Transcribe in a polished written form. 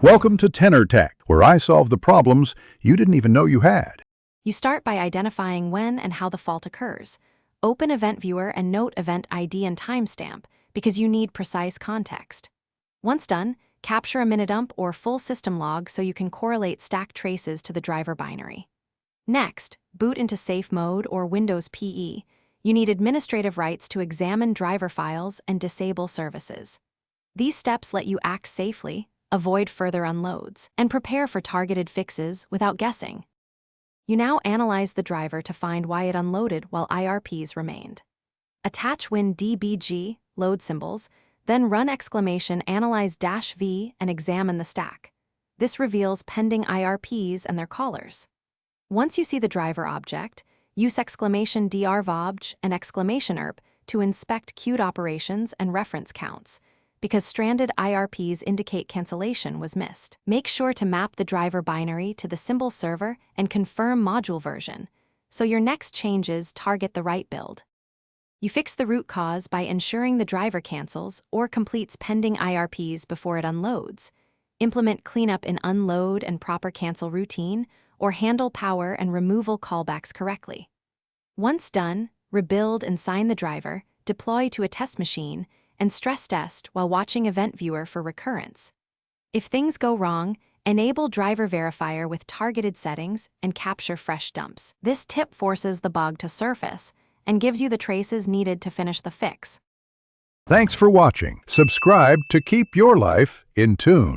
Welcome to Tenor Tech, where I solve the problems you didn't even know you had. You start by identifying when and how the fault occurs. Open Event Viewer and note event ID and timestamp because you need precise context. Once done, capture a minidump or full system log so you can correlate stack traces to the driver binary. Next, boot into Safe Mode or Windows PE. You need administrative rights to examine driver files and disable services. These steps let you act safely, avoid further unloads, and prepare for targeted fixes without guessing. You now analyze the driver to find why it unloaded while IRPs remained. Attach WinDBG load symbols, then run !analyze-v and examine the stack. This reveals pending IRPs and their callers. Once you see the driver object, use !drvobj and !erp to inspect queued operations and reference counts, because stranded IRPs indicate cancellation was missed. Make sure to map the driver binary to the symbol server and confirm module version, so your next changes target the right build. You fix the root cause by ensuring the driver cancels or completes pending IRPs before it unloads. Implement cleanup in unload and proper cancel routine, or handle power and removal callbacks correctly. Once done, rebuild and sign the driver, deploy to a test machine, and stress test while watching Event Viewer for recurrence. If things go wrong, enable Driver Verifier with targeted settings and capture fresh dumps. This tip forces the bug to surface and gives you the traces needed to finish the fix. Thanks for watching. Subscribe to keep your life in tune.